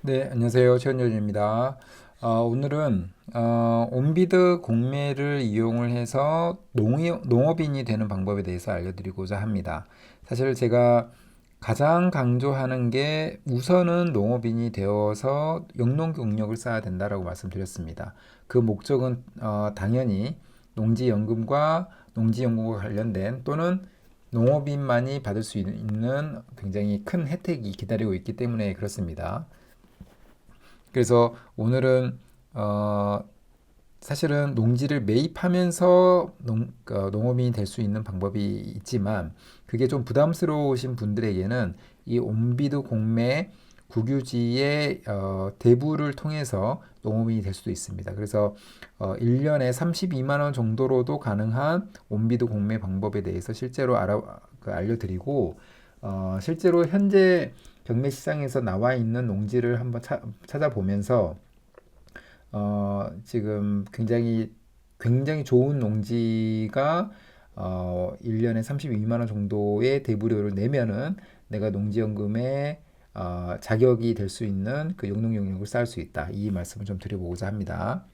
네, 안녕하세요. 최현정입니다. 오늘은 온비드 공매를 이용을 해서 농업인이 되는 방법에 대해서 알려드리고자 합니다. 사실 제가 가장 강조하는 게 우선은 농업인이 되어서 영농 경력을 쌓아야 된다라고 말씀드렸습니다. 그 목적은 당연히 농지연금과 농지연금과 관련된 또는 농업인만이 받을 수 있는 굉장히 큰 혜택이 기다리고 있기 때문에 그렇습니다. 그래서 오늘은 사실은 농지를 매입하면서 농업인이 될 수 있는 방법이 있지만 그게 좀 부담스러우신 분들에게는 이 온비드 공매 국유지의 대부를 통해서 농업인이 될 수도 있습니다. 그래서 1년에 32만 원 정도로도 가능한 온비드 공매 방법에 대해서 실제로 알려드리고 실제로 현재 경매 시장에서 나와 있는 농지를 한번 찾아보면서 지금 굉장히 좋은 농지가 1년에 32만 원 정도의 대부료를 내면은 내가 농지연금에 자격이 될 수 있는 그 용농 영역을 쌓을 수 있다. 이 말씀을 좀 드려보고자 합니다.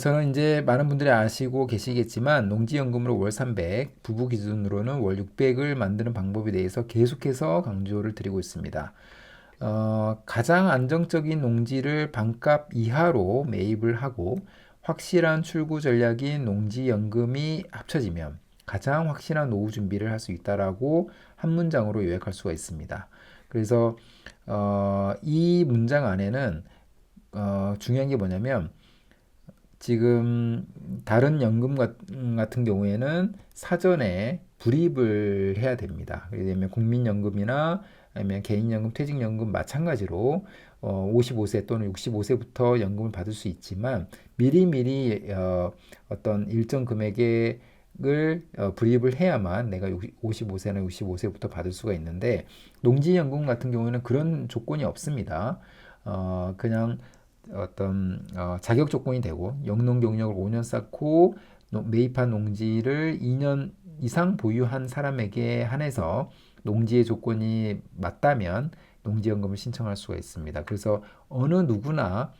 저는 이제 많은 분들이 아시고 계시겠지만 농지연금으로 월 300, 부부 기준으로는 월 600을 만드는 방법에 대해서 계속해서 강조를 드리고 있습니다. 가장 안정적인 농지를 반값 이하로 매입을 하고 확실한 출구 전략인 농지연금이 합쳐지면 가장 확실한 노후 준비를 할 수 있다라고 한 문장으로 요약할 수가 있습니다. 그래서 이 문장 안에는 중요한 게 뭐냐면 지금 다른 연금 같은 경우에는 사전에 불입을 해야 됩니다. 예를 들면 국민연금이나 아니면 개인연금, 퇴직연금 마찬가지로 55세 또는 65세부터 연금을 받을 수 있지만 미리미리 어떤 일정 금액을 불입을 해야만 내가 55세나 65세부터 받을 수가 있는데 농지연금 같은 경우에는 그런 조건이 없습니다. 그냥 어떤 자격 조건이 되고 영농 경력을 5년 쌓고 매입한 농지를 2년 이상 보유한 사람에게 한해서 농지의 조건이 맞다면 농지연금을 신청할 수가 있습니다. 그래서 어느 누구나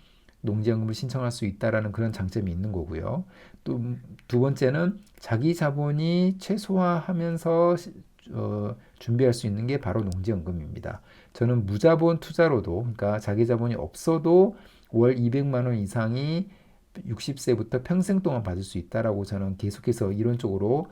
농지연금을 신청할 수 있다라는 그런 장점이 있는 거고요. 또 두 번째는 자기 자본이 최소화하면서 준비할 수 있는 게 바로 농지연금입니다. 저는 무자본 투자로도 그러니까 자기 자본이 없어도 월 200만 원 이상이 60세부터 평생 동안 받을 수 있다라고 저는 계속해서 이론적으로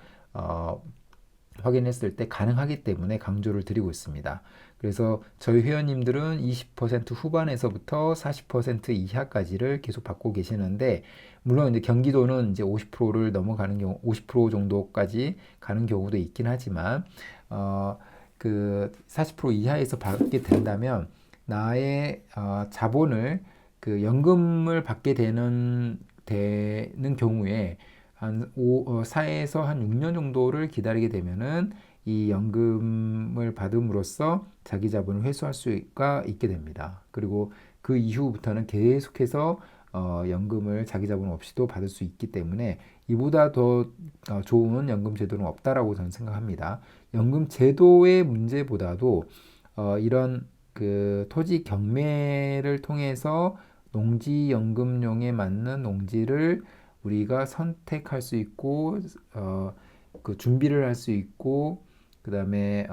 확인했을 때 가능하기 때문에 강조를 드리고 있습니다. 그래서 저희 회원님들은 20% 후반에서부터 40% 이하까지를 계속 받고 계시는데 물론 이제 경기도는 이제 50%를 넘어가는 경우 50% 정도까지 가는 경우도 있긴 하지만 그 40% 이하에서 받게 된다면 나의 자본을 그 연금을 받게 되는 경우에 한 4에서 한 6년 정도를 기다리게 되면은 이 연금을 받음으로써 자기 자본을 회수할 수가 있게 됩니다. 그리고 그 이후부터는 계속해서 연금을 자기 자본 없이도 받을 수 있기 때문에 이보다 더 좋은 연금 제도는 없다라고 저는 생각합니다. 연금 제도의 문제보다도 이런 그 토지 경매를 통해서 농지연금용에 맞는 농지를 우리가 선택할 수 있고 그 준비를 할 수 있고 그 다음에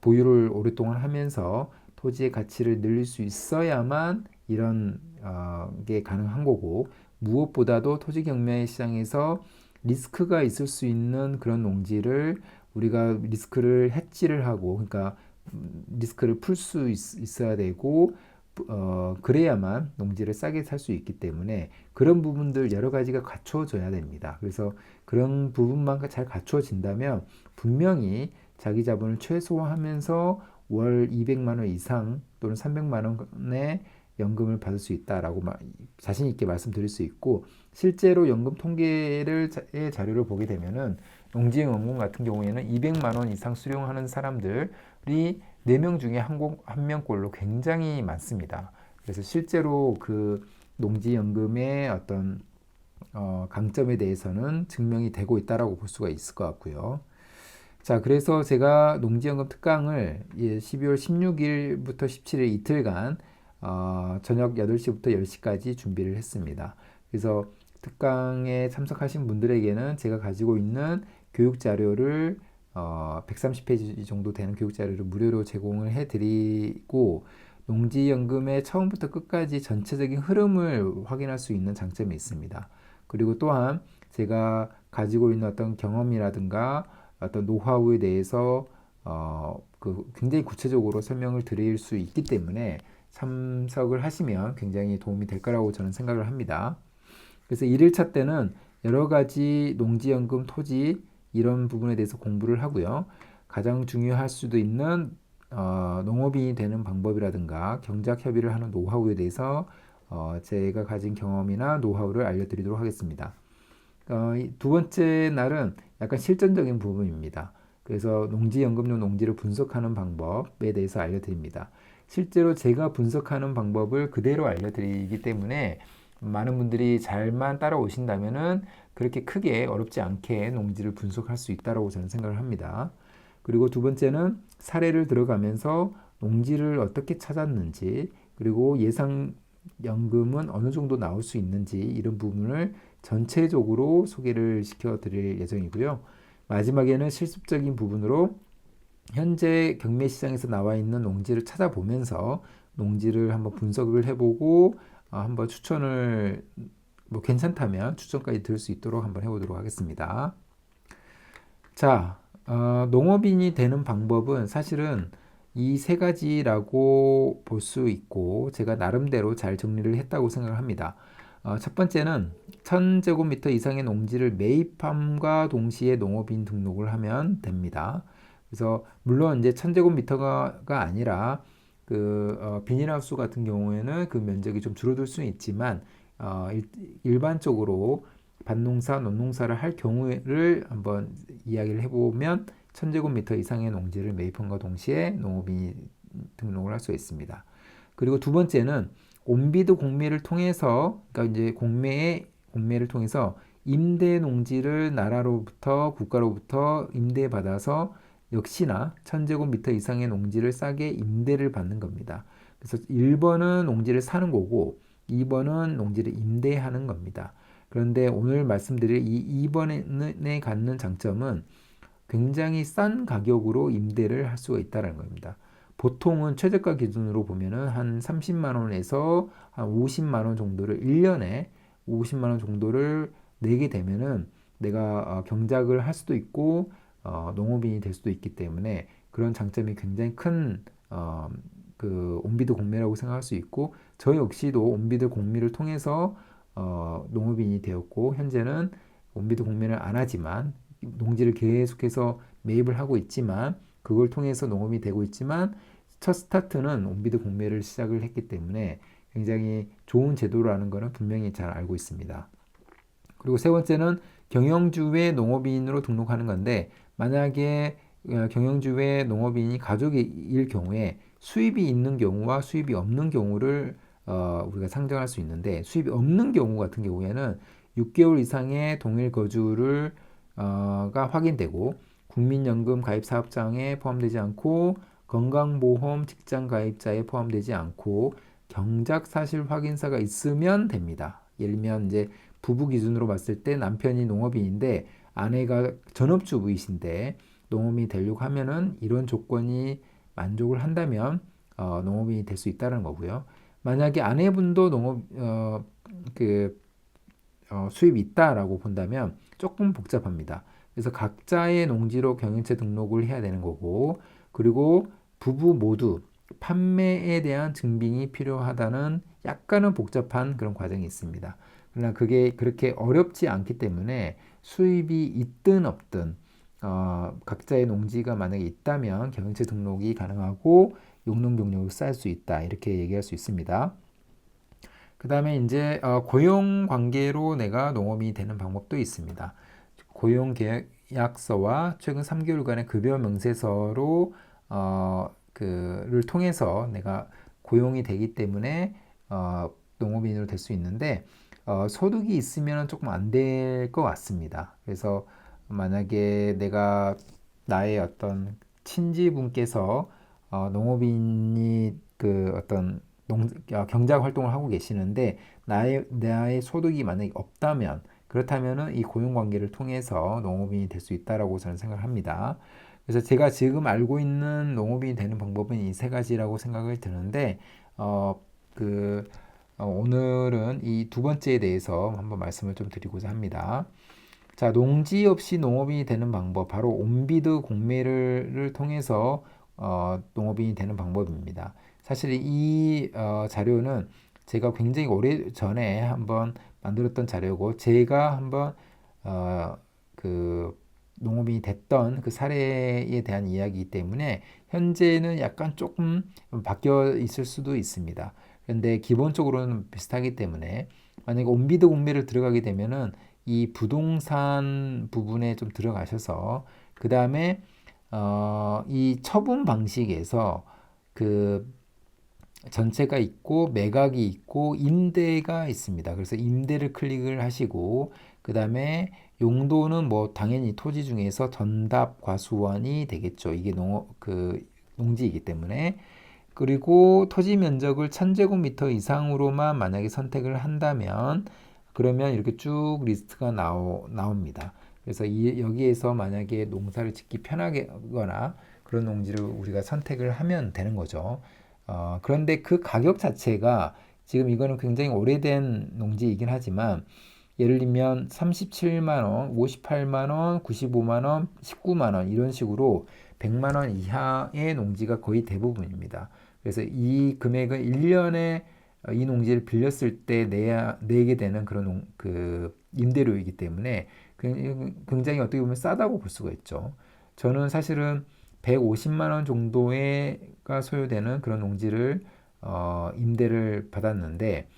보유를 오랫동안 하면서 토지의 가치를 늘릴 수 있어야만 이런 게 가능한 거고 무엇보다도 토지 경매 시장에서 리스크가 있을 수 있는 그런 농지를 우리가 리스크를 해지를 하고 그러니까 리스크를 풀 수 있어야 되고 그래야만 농지를 싸게 살 수 있기 때문에 그런 부분들 여러 가지가 갖춰져야 됩니다. 그래서 그런 부분만 잘 갖춰진다면 분명히 자기 자본을 최소화하면서 월 200만 원 이상 또는 300만 원의 연금을 받을 수 있다라고 자신 있게 말씀드릴 수 있고 실제로 연금 통계를 자료를 보게 되면은 농지연금 같은 경우에는 200만 원 이상 수령하는 사람들이 4명 중에 한 명꼴로 굉장히 많습니다. 그래서 실제로 그 농지연금의 어떤 강점에 대해서는 증명이 되고 있다라고 볼 수가 있을 것 같고요. 자, 그래서 제가 농지연금 특강을 12월 16일부터 17일 이틀간 저녁 8시부터 10시까지 준비를 했습니다. 그래서 특강에 참석하신 분들에게는 제가 가지고 있는 교육 자료를 130페이지 정도 되는 교육 자료를 무료로 제공을 해드리고 농지연금의 처음부터 끝까지 전체적인 흐름을 확인할 수 있는 장점이 있습니다. 그리고 또한 제가 가지고 있는 어떤 경험이라든가 어떤 노하우에 대해서 굉장히 구체적으로 설명을 드릴 수 있기 때문에 참석을 하시면 굉장히 도움이 될 거라고 저는 생각을 합니다. 그래서 1일차 때는 여러 가지 농지연금, 토지 이런 부분에 대해서 공부를 하고요. 가장 중요할 수도 있는 농업인이 되는 방법이라든가 경작 협의를 하는 노하우에 대해서 제가 가진 경험이나 노하우를 알려드리도록 하겠습니다. 두 번째 날은 약간 실전적인 부분입니다. 그래서 농지연금용 농지를 분석하는 방법에 대해서 알려드립니다. 실제로 제가 분석하는 방법을 그대로 알려드리기 때문에 많은 분들이 잘만 따라오신다면은 그렇게 크게 어렵지 않게 농지를 분석할 수 있다고 저는 생각을 합니다. 그리고 두 번째는 사례를 들어가면서 농지를 어떻게 찾았는지, 그리고 예상 연금은 어느 정도 나올 수 있는지 이런 부분을 전체적으로 소개를 시켜드릴 예정이고요. 마지막에는 실습적인 부분으로 현재 경매 시장에서 나와 있는 농지를 찾아보면서 농지를 한번 분석을 해보고 한번 추천을 괜찮다면 추천까지 들을 수 있도록 한번 해보도록 하겠습니다. 자, 농업인이 되는 방법은 사실은 이 세 가지라고 볼 수 있고 제가 나름대로 잘 정리를 했다고 생각을 합니다. 첫 번째는 1000제곱미터 이상의 농지를 매입함과 동시에 농업인 등록을 하면 됩니다. 그래서 물론 이제 1000제곱미터가 아니라 비닐하우스 같은 경우에는 그 면적이 좀 줄어들 수는 있지만 일반적으로 밭농사, 논농사를 할 경우를 한번 이야기를 해보면 1000제곱미터 이상의 농지를 매입함과 동시에 농업인이 등록을 할 수 있습니다. 그리고 두 번째는 온비드 공매를 통해서, 그러니까 이제 공매를 통해서 임대 농지를 나라로부터, 국가로부터 임대받아서 역시나 1000제곱미터 이상의 농지를 싸게 임대를 받는 겁니다. 그래서 1번은 농지를 사는 거고 2번은 농지를 임대하는 겁니다. 그런데 오늘 말씀드릴 이 2번에 갖는 장점은 굉장히 싼 가격으로 임대를 할 수가 있다는 겁니다. 보통은 최저가 기준으로 보면은 한 30만 원에서 한 50만 원 정도를 1년에 50만 원 정도를 내게 되면은 내가 경작을 할 수도 있고 농업인이 될 수도 있기 때문에 그런 장점이 굉장히 큰 온비드 공매라고 생각할 수 있고 저 역시도 온비드 공매를 통해서 농업인이 되었고 현재는 온비드 공매를 안 하지만 농지를 계속해서 매입을 하고 있지만 그걸 통해서 농업이 되고 있지만 첫 스타트는 온비드 공매를 시작을 했기 때문에 굉장히 좋은 제도라는 것은 분명히 잘 알고 있습니다. 그리고 세 번째는 경영주의 농업인으로 등록하는 건데 만약에 경영주의 농업인이 가족일 경우에 수입이 있는 경우와 수입이 없는 경우를 우리가 상정할 수 있는데 수입이 없는 경우 같은 경우에는 6개월 이상의 동일 거주를 가 확인되고 국민연금 가입 사업장에 포함되지 않고 건강보험 직장 가입자에 포함되지 않고 경작 사실 확인서가 있으면 됩니다. 예를 들면 이제 부부 기준으로 봤을 때 남편이 농업인인데 아내가 전업주부이신데 농업인이 되려고 하면은 이런 조건이 만족을 한다면 농업인이 될 수 있다는 거고요. 만약에 아내분도 수입이 있다라고 본다면 조금 복잡합니다. 그래서 각자의 농지로 경영체 등록을 해야 되는 거고, 그리고 부부 모두 판매에 대한 증빙이 필요하다는 약간은 복잡한 그런 과정이 있습니다. 그러나 그게 그렇게 어렵지 않기 때문에 수입이 있든 없든 각자의 농지가 만약에 있다면 경영체 등록이 가능하고 용농 경력을 쌓을 수 있다 이렇게 얘기할 수 있습니다. 그 다음에 이제 고용 관계로 내가 농업인이 되는 방법도 있습니다. 고용 계약서와 최근 3개월간의 급여 명세서로 그를 통해서 내가 고용이 되기 때문에 농업인으로 될 수 있는데 소득이 있으면 조금 안 될 것 같습니다. 그래서 만약에 내가 나의 어떤 친지분께서 농업인이 어떤 경작 활동을 하고 계시는데 나의 소득이 만약에 없다면 그렇다면은 이 고용관계를 통해서 농업인이 될 수 있다라고 저는 생각을 합니다. 그래서 제가 지금 알고 있는 농업인이 되는 방법은 이 세 가지라고 생각을 드는데 어, 그 오늘은 이 두 번째에 대해서 한번 말씀을 좀 드리고자 합니다. 자, 농지 없이 농업인이 되는 방법, 바로 온비드 공매를 통해서 농업인이 되는 방법입니다. 사실 이 자료는 제가 굉장히 오래 전에 한번 만들었던 자료고, 제가 한번 어, 그 농업인이 됐던 그 사례에 대한 이야기이기 때문에 현재는 약간 조금 바뀌어 있을 수도 있습니다. 그런데 기본적으로는 비슷하기 때문에 만약에 온비드 공매를 들어가게 되면은 이 부동산 부분에 좀 들어가셔서 그 다음에 이 처분 방식에서 그 전체가 있고 매각이 있고 임대가 있습니다. 그래서 임대를 클릭을 하시고 그 다음에 용도는 뭐 당연히 토지 중에서 전답 과수원이 되겠죠. 이게 농지이기 때문에. 그리고 토지 면적을 1000제곱미터 이상으로만 만약에 선택을 한다면 그러면 이렇게 쭉 리스트가 나옵니다. 그래서 여기에서 만약에 농사를 짓기 편하거나 그런 농지를 우리가 선택을 하면 되는 거죠. 그런데 그 가격 자체가 지금 이거는 굉장히 오래된 농지이긴 하지만 예를 들면 37만 원, 58만 원, 95만 원, 19만 원 이런 식으로 100만 원 이하의 농지가 거의 대부분입니다. 그래서 이 금액은 1년에 이 농지를 빌렸을 때 내게 되는 그런 그 임대료이기 때문에 굉장히 어떻게 보면 싸다고 볼 수가 있죠. 저는 사실은 150만 원 정도가 소요되는 그런 농지를 임대를 받았는데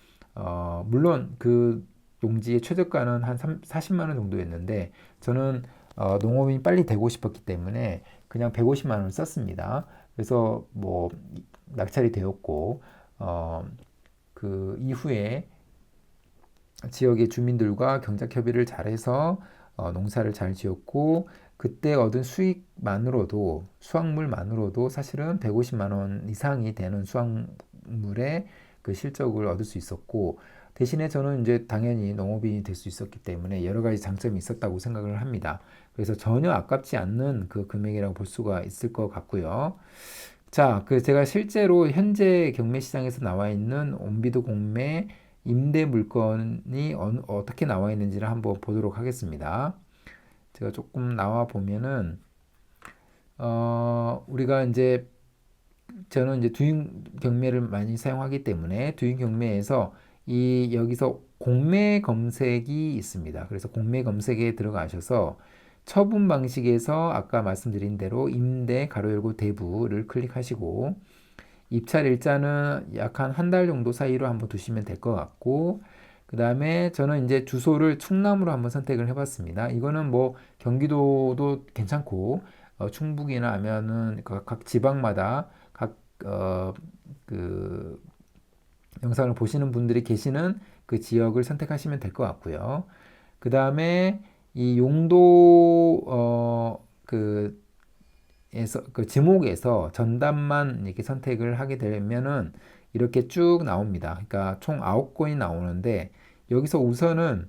물론 그 농지의 최저가는 한 40만 원 정도였는데 저는 농업인이 빨리 되고 싶었기 때문에 그냥 150만 원을 썼습니다. 그래서 뭐 낙찰이 되었고 그 이후에 지역의 주민들과 경작 협의를 잘해서 농사를 잘 지었고 그때 얻은 수익만으로도 수확물만으로도 사실은 150만 원 이상이 되는 수확물의 그 실적을 얻을 수 있었고 대신에 저는 이제 당연히 농업인이 될 수 있었기 때문에 여러 가지 장점이 있었다고 생각을 합니다. 그래서 전혀 아깝지 않는 그 금액이라고 볼 수가 있을 것 같고요. 자, 그 제가 실제로 현재 경매 시장에서 나와 있는 온비드 공매 임대 물건이 어떻게 나와 있는지를 한번 보도록 하겠습니다. 제가 조금 나와 보면은 우리가 이제 저는 이제 두인 경매를 많이 사용하기 때문에 두인 경매에서 여기서 공매 검색이 있습니다. 그래서 공매 검색에 들어가셔서 처분 방식에서 아까 말씀드린 대로 임대 가로 열고 대부를 클릭하시고 입찰 일자는 약 한 달 정도 사이로 한번 두시면 될 것 같고 그 다음에 저는 이제 주소를 충남으로 한번 선택을 해봤습니다. 이거는 뭐 경기도도 괜찮고 충북이나 하면은 각 지방마다 그 영상을 보시는 분들이 계시는 그 지역을 선택하시면 될 것 같고요. 그 다음에 이 용도 그 지목에서 전담만 이렇게 선택을 하게 되면은 이렇게 쭉 나옵니다. 그러니까 총 9건이 나오는데 여기서 우선은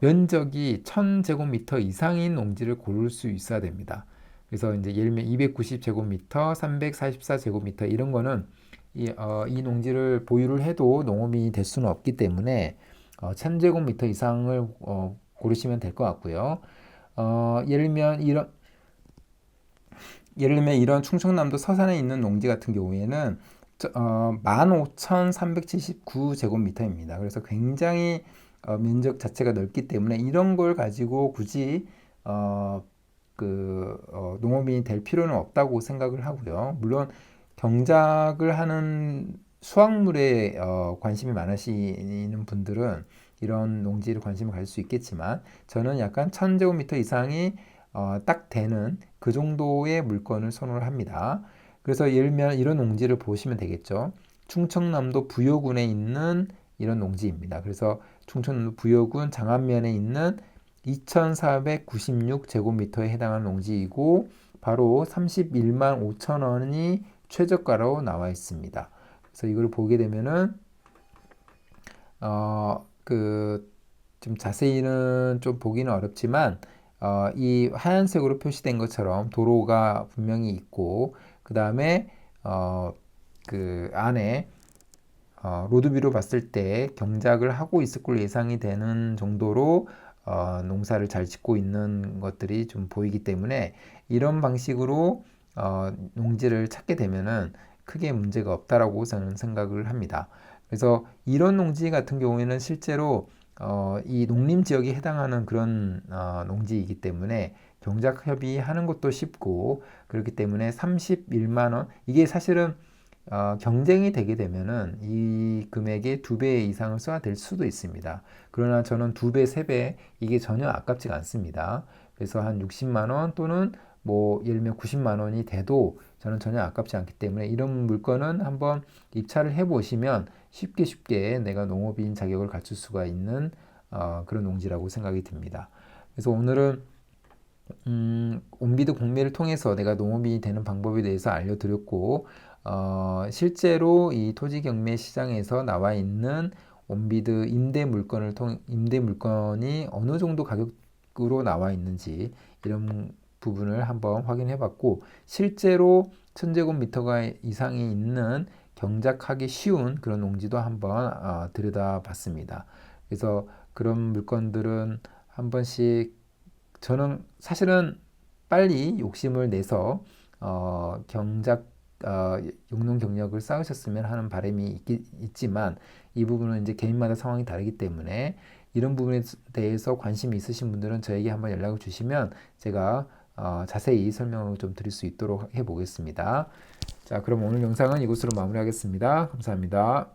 면적이 1000제곱미터 이상인 농지를 고를 수 있어야 됩니다. 그래서 이제 예를 들면 290제곱미터, 344제곱미터 이런 거는 이 농지를 보유를 해도 농업인이 될 수는 없기 때문에 1000제곱미터 이상을 고르시면 될 것 같고요. 예를 들면 이런 충청남도 서산에 있는 농지 같은 경우에는 15,379제곱미터입니다. 그래서 굉장히 면적 자체가 넓기 때문에 이런 걸 가지고 굳이 농업인이 될 필요는 없다고 생각을 하고요. 물론 경작을 하는 수확물에 관심이 많으시는 분들은 이런 농지를 관심을 가질 수 있겠지만 저는 약간 1000제곱미터 이상이 딱 되는 그 정도의 물건을 선호를 합니다. 그래서 예를 들면 이런 농지를 보시면 되겠죠. 충청남도 부여군에 있는 이런 농지입니다. 그래서 충청남도 부여군 장안면에 있는 2496제곱미터에 해당하는 농지이고 바로 31만 5천 원이 최저가로 나와 있습니다. 그래서 이걸 보게 되면은 좀 자세히는 좀 보기는 어렵지만 이 하얀색으로 표시된 것처럼 도로가 분명히 있고 그 다음에 그 안에 로드뷰로 봤을 때 경작을 하고 있을 걸로 예상이 되는 정도로 농사를 잘 짓고 있는 것들이 좀 보이기 때문에 이런 방식으로 농지를 찾게 되면은 크게 문제가 없다라고 저는 생각을 합니다. 그래서 이런 농지 같은 경우에는 실제로 이 농림 지역에 해당하는 그런 농지이기 때문에 경작 협의하는 것도 쉽고 그렇기 때문에 31만 원 이게 사실은 경쟁이 되게 되면은 이 금액의 2배 이상을 써야 될 수도 있습니다. 그러나 저는 2배, 3배 이게 전혀 아깝지가 않습니다. 그래서 한 60만 원 또는 뭐 예를 들면 90만 원이 돼도 저는 전혀 아깝지 않기 때문에 이런 물건은 한번 입찰을 해 보시면 쉽게 내가 농업인 자격을 갖출 수가 있는 그런 농지라고 생각이 듭니다. 그래서 오늘은 온비드 공매를 통해서 내가 농업인이 되는 방법에 대해서 알려드렸고 실제로 이 토지 경매 시장에서 나와 있는 온비드 임대 물건이 어느 정도 가격으로 나와 있는지 이런 부분을 한번 확인해 봤고 실제로 1000제곱미터가 이상이 있는 경작하기 쉬운 그런 농지도 한번 들여다 봤습니다. 그래서 그런 물건들은 한 번씩 저는 사실은 빨리 욕심을 내서 용농 경력을 쌓으셨으면 하는 바람이 있지만 이 부분은 이제 개인마다 상황이 다르기 때문에 이런 부분에 대해서 관심이 있으신 분들은 저에게 한번 연락을 주시면 제가 자세히 설명을 좀 드릴 수 있도록 해 보겠습니다. 자, 그럼 오늘 영상은 이것으로 마무리하겠습니다. 감사합니다.